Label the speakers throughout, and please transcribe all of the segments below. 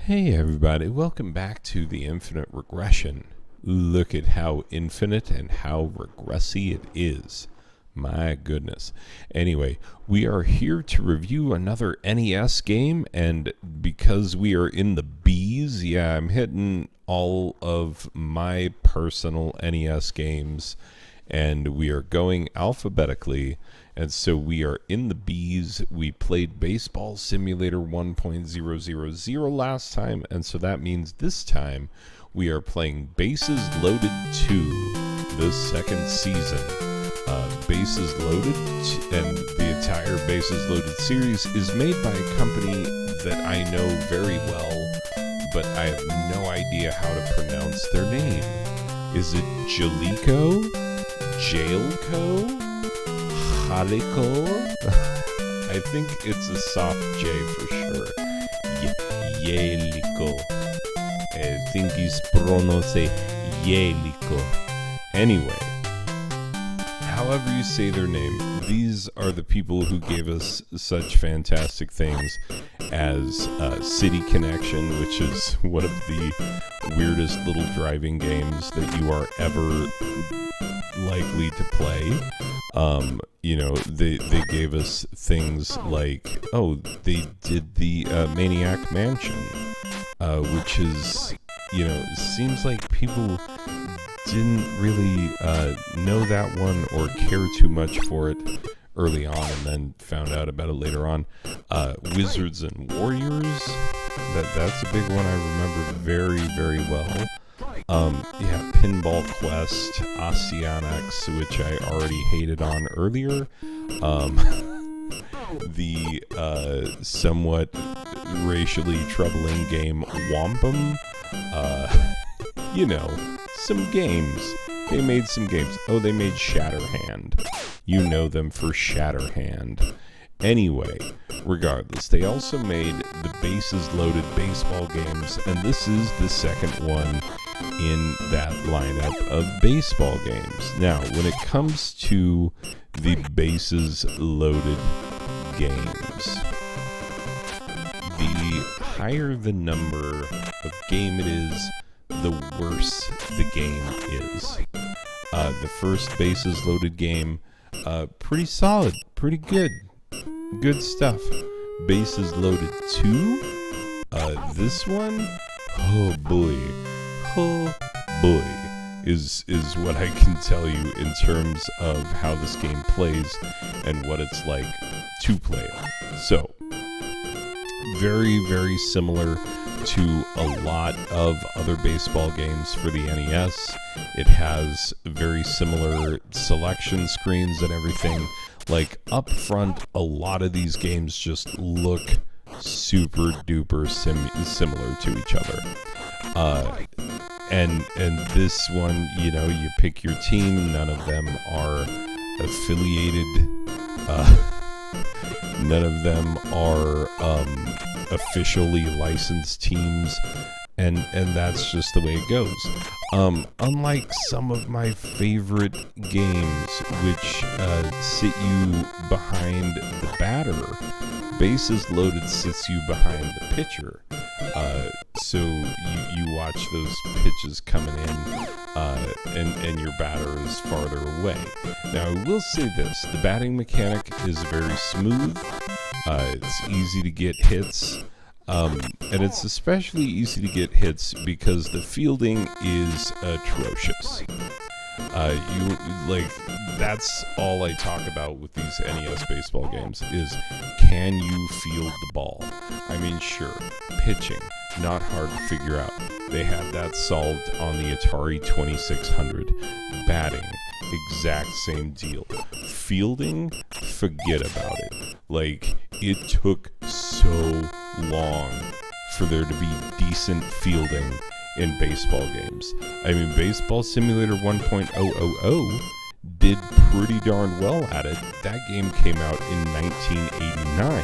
Speaker 1: Hey everybody, welcome back to the Infinite Regression. Look at how infinite and how regressy it is. My goodness. Anyway, we are here to review another NES game, and because we are in the B's, I'm hitting all of my personal NES games, and we are going alphabetically. And so we are in the B's. We played Baseball Simulator 1.000 last time, and so that means this time we are playing Bases Loaded 2, the second season. Bases Loaded and the entire Bases Loaded series is made by a company that I know very well, but I have no idea how to pronounce their name. Is it Jaleco? Jaleco? Jaleco? I think it's a soft J for sure. Jaleco. I think it's pronounced Jaleco. Anyway, however you say their name, these are the people who gave us such fantastic things as City Connection, which is one of the weirdest little driving games that you are ever likely to play. They gave us things like, they did the Maniac Mansion, which is, seems like people didn't really know that one or care too much for it early on and then found out about it later on. Wizards and Warriors, that's a big one I remember very, very well. Pinball Quest, Oceanics, which I already hated on earlier. The somewhat racially troubling game Wampum. Some games. They made some games. Oh, they made Shatterhand. You know them for Shatterhand. Anyway, regardless, they also made the Bases Loaded baseball games, and this is the second one in that lineup of baseball games. Now, when it comes to the Bases Loaded games, the higher the number of game it is, the worse the game is. The first Bases Loaded game, pretty solid, pretty good. Good stuff. Bases Loaded 2. This one, oh boy, is what I can tell you in terms of how this game plays and what it's like to play it. So, very, very similar to a lot of other baseball games for the NES. It has very similar selection screens and everything. Like, up front, a lot of these games just look super duper similar to each other. And this one, you pick your team. None of them are affiliated. None of them are officially licensed teams. And that's just the way it goes. Unlike some of my favorite games, which sit you behind the batter, Bases Loaded sits you behind the pitcher. So you watch those pitches coming in, and your batter is farther away. Now, I will say this. The batting mechanic is very smooth. It's easy to get hits. And it's especially easy to get hits because the fielding is atrocious. That's all I talk about with these NES baseball games is, can you field the ball? I mean, sure, pitching, not hard to figure out. They had that solved on the Atari 2600. Batting, exact same deal. Fielding, forget about it. It took so long for there to be decent fielding in baseball games. I mean, Baseball Simulator 1.000 did pretty darn well at it. That game came out in 1989.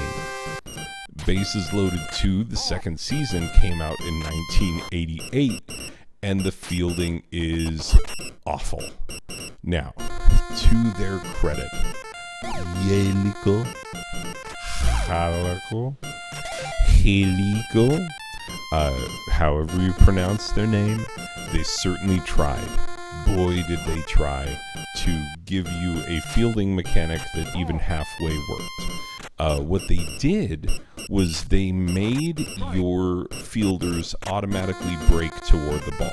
Speaker 1: Bases Loaded 2, the second season, came out in 1988, and the fielding is awful. Now, to their credit, Jaleco, however you pronounce their name, they certainly tried. Boy, did they try to give you a fielding mechanic that even halfway worked. What they did was they made your fielders automatically break toward the ball.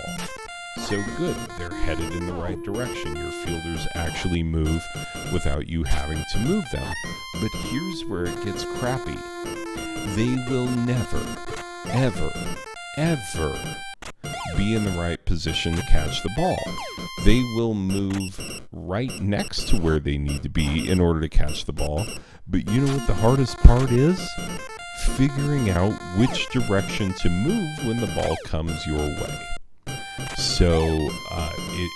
Speaker 1: So good, they're headed in the right direction. Your fielders actually move without you having to move them. But here's where it gets crappy. They will never, ever, ever be in the right position to catch the ball. They will move right next to where they need to be in order to catch the ball. But you know what the hardest part is? Figuring out which direction to move when the ball comes your way. So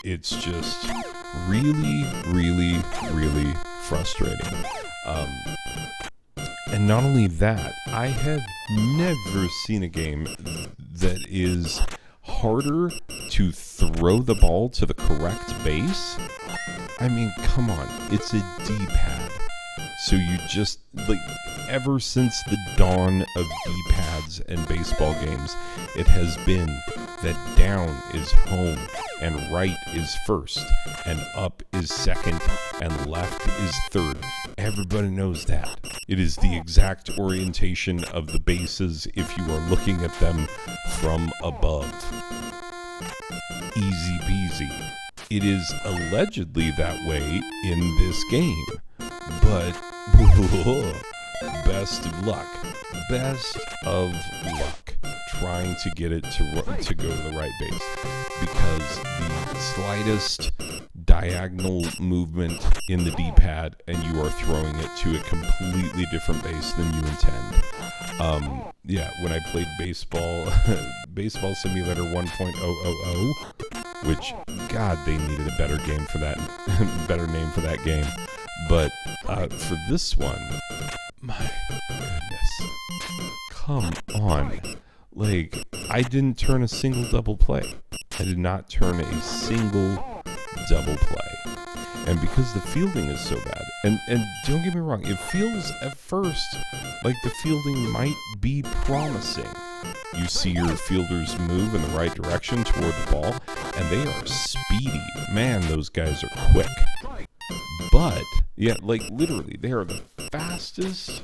Speaker 1: it's just really, really, really frustrating. And not only that, I have never seen a game that is harder to throw the ball to the correct base. I mean, come on, it's a D-pad. So you just, like, ever since the dawn of D-pads and baseball games, it has been that down is home, and right is first, and up is second, and left is third. Everybody knows that. It is the exact orientation of the bases if you are looking at them from above. Easy peasy. It is allegedly that way in this game, but best of luck. Best of luck trying to get it to go to the right base, because the slightest diagonal movement in the D-pad and you are throwing it to a completely different base than you intend. Yeah, when I played Baseball Simulator 1.000, which, God, they needed a better game for that, better name for that game. But for this one, my goodness, come on. Like, I didn't turn a single double play. I did not turn a single double play. And because the fielding is so bad, and don't get me wrong, it feels at first like the fielding might be promising. You see your fielders move in the right direction toward the ball, and they are speedy. Man, those guys are quick. But, yeah, like literally, they are the fastest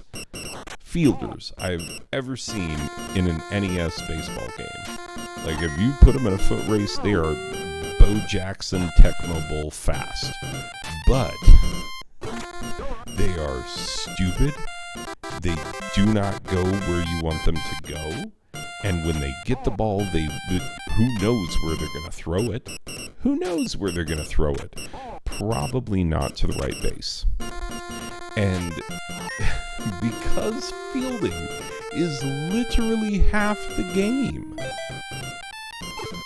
Speaker 1: fielders I've ever seen in an NES baseball game. Like, if you put them in a foot race, they are Bo Jackson Tecmo Bowl fast. But they are stupid. They do not go where you want them to go. And when they get the ball, who knows where they're going to throw it? Who knows where they're going to throw it? Probably not to the right base. And because fielding is literally half the game,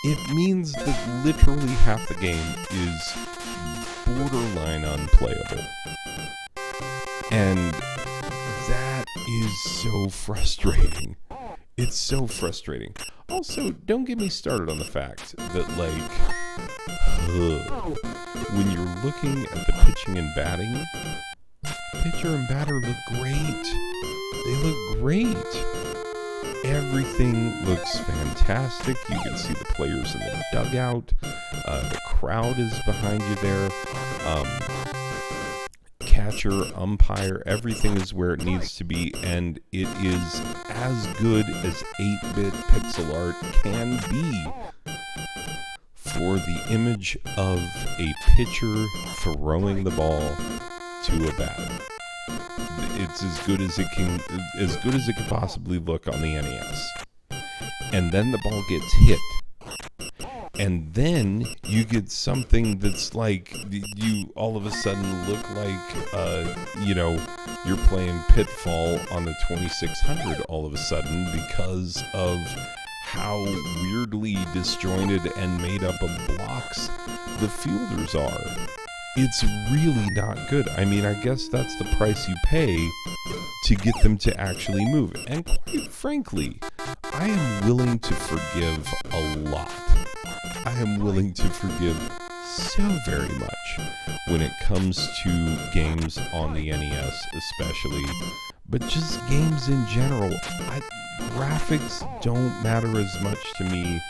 Speaker 1: it means that literally half the game is borderline unplayable. And that is so frustrating. It's so frustrating. Also, don't get me started on the fact that, like, when you're looking at the pitching and batting, pitcher and batter look great. They look great. Everything looks fantastic. You can see the players in the dugout. The crowd is behind you there. Catcher, umpire, everything is where it needs to be, and it is as good as 8-bit pixel art can be for the image of a pitcher throwing the ball to a batter. It's as good as it can possibly look on the NES. And then the ball gets hit. And then you get something that's like, you all of a sudden look like, you're playing Pitfall on the 2600 all of a sudden because of how weirdly disjointed and made up of blocks the fielders are. It's really not good. I mean, I guess that's the price you pay to get them to actually move. And quite frankly, I am willing to forgive a lot. I am willing to forgive so very much when it comes to games on the NES especially, but just games in general. graphics don't matter as much to me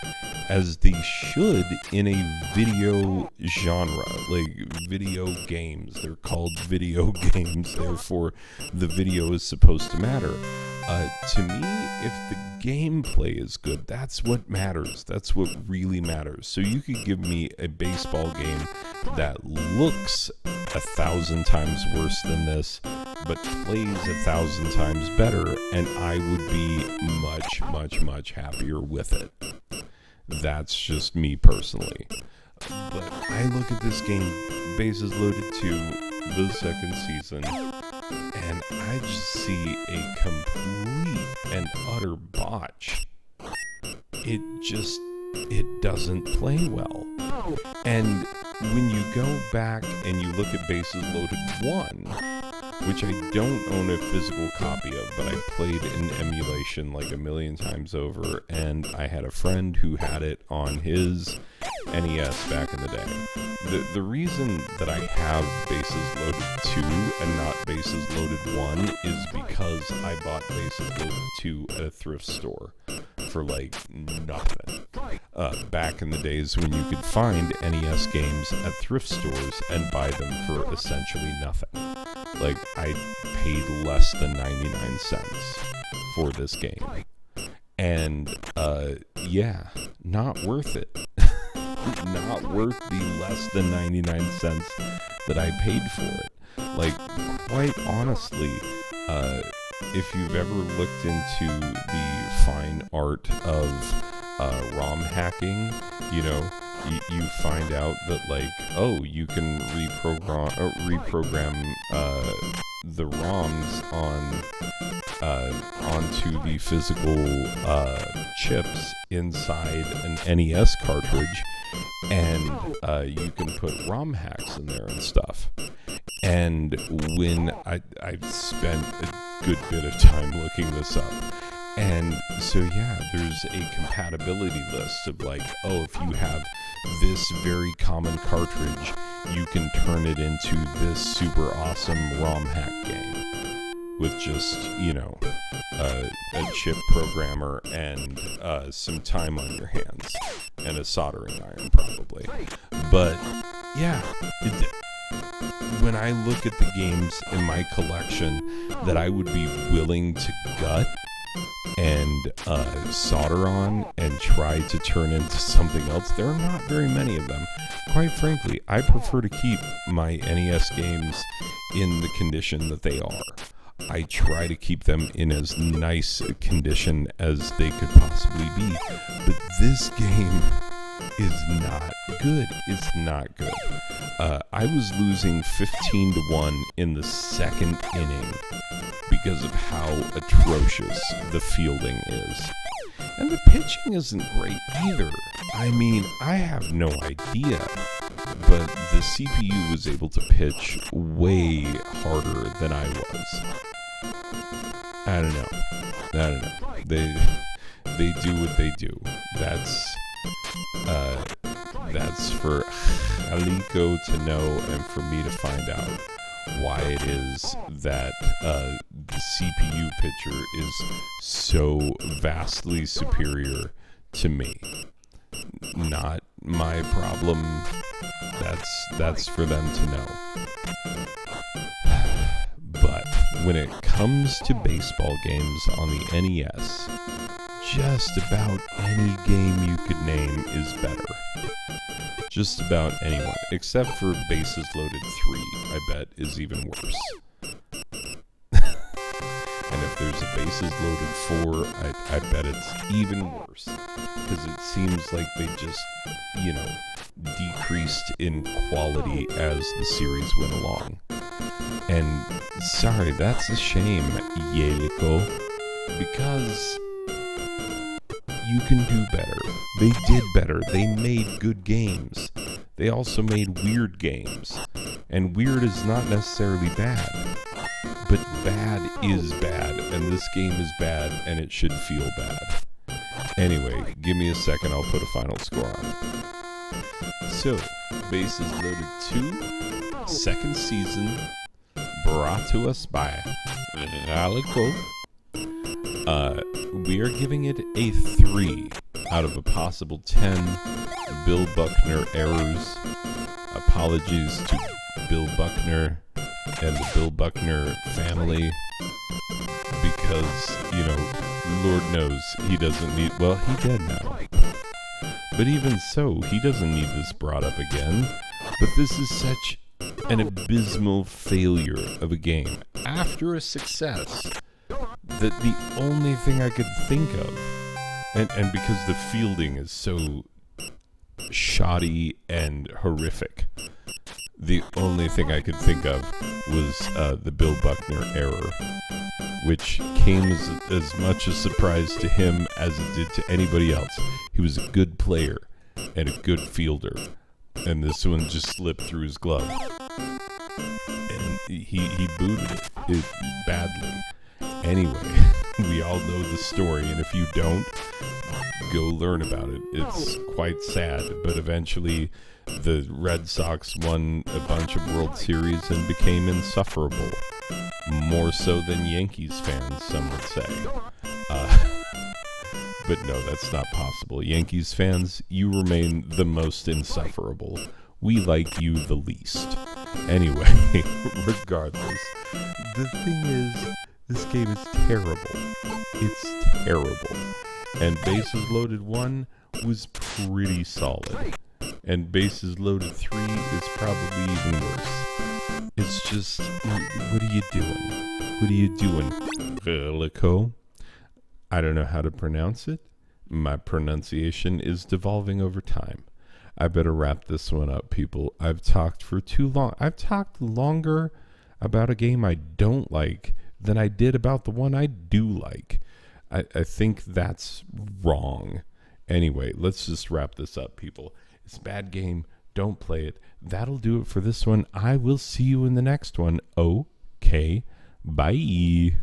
Speaker 1: as they should in a video genre, like video games. They're called video games, therefore the video is supposed to matter. To me, if the gameplay is good, that's what matters. That's what really matters. So you could give me a baseball game that looks 1,000 times worse than this, but plays 1,000 times better, and I would be much, much, much happier with it. That's just me personally. But I look at this game, Bases Loaded 2, the second season, and I just see a complete and utter botch. It doesn't play well. And when you go back and you look at Bases Loaded 1, which I don't own a physical copy of, but I played in emulation like a million times over, and I had a friend who had it on his NES back in the day. The reason that I have Bases Loaded 2 and not Bases Loaded 1 is because I bought Bases Loaded 2 at a thrift store for like nothing. Back in the days when you could find NES games at thrift stores and buy them for essentially nothing. Like, I paid less than 99 cents for this game. And, yeah, not worth it. Not worth the less than 99 cents that I paid for it. Like, quite honestly, if you've ever looked into the fine art of ROM hacking, you know, you find out that, like, oh, you can reprogram the ROMs onto the physical chips inside an NES cartridge, and you can put ROM hacks in there and stuff. And when I've spent a good bit of time looking this up. And so, yeah, there's a compatibility list of like, oh, if you have this very common cartridge, you can turn it into this super awesome ROM hack game with just, you know, a chip programmer and some time on your hands and a soldering iron probably. But yeah, when I look at the games in my collection that I would be willing to gut and solder on and try to turn into something else, there are not very many of them. Quite frankly, I prefer to keep my NES games in the condition that they are. I try to keep them in as nice a condition as they could possibly be, but this game is not good. It's not good. I was losing 15-1 in the second inning because of how atrocious the fielding is. And the pitching isn't great either. I mean, I have no idea, but the CPU was able to pitch way harder than I was. I don't know. They do what they do. That's for Jaleco to know and for me to find out why it is that the CPU pitcher is so vastly superior to me. Not my problem. That's for them to know. But when it comes to baseball games on the NES, just about any game you could name is better. Just about anyone, except for Bases Loaded 3, I bet is even worse. And if there's a Bases Loaded 4, I bet it's even worse. Because it seems like they just, you know, decreased in quality as the series went along. And sorry, that's a shame, Jaleco, because you can do better. They did better. They made good games. They also made weird games. And weird is not necessarily bad. But bad is bad, and this game is bad, and it should feel bad. Anyway, give me a second, I'll put a final score on it. So, Bases Loaded 2, second season, brought to us by Jaleco. We are giving it a 3 out of a possible 10 Bill Buckner errors. Apologies to Bill Buckner and the Bill Buckner family, because, Lord knows he doesn't need, well, he's dead now. But even so, he doesn't need this brought up again. But this is such an abysmal failure of a game after a success that the only thing I could think of, and because the fielding is so shoddy and horrific, the only thing I could think of was the Bill Buckner error, which came as much a surprise to him as it did to anybody else. He was a good player and a good fielder, and this one just slipped through his glove. And he booted it badly. Anyway, we all know the story, and if you don't, go learn about it. It's quite sad, but eventually the Red Sox won a bunch of World Series and became insufferable. More so than Yankees fans, some would say. But no, that's not possible. Yankees fans, you remain the most insufferable. We like you the least. Anyway, regardless, the thing is, this game is terrible. It's terrible. And Bases Loaded 1 was pretty solid. And Bases Loaded 3 is probably even worse. It's just, what are you doing? What are you doing, Jaleco? I don't know how to pronounce it. My pronunciation is devolving over time. I better wrap this one up, people. I've talked for too long. I've talked longer about a game I don't like than I did about the one I do like. I think that's wrong. Anyway, let's just wrap this up, people. It's a bad game. Don't play it. That'll do it for this one. I will see you in the next one. Okay. Bye.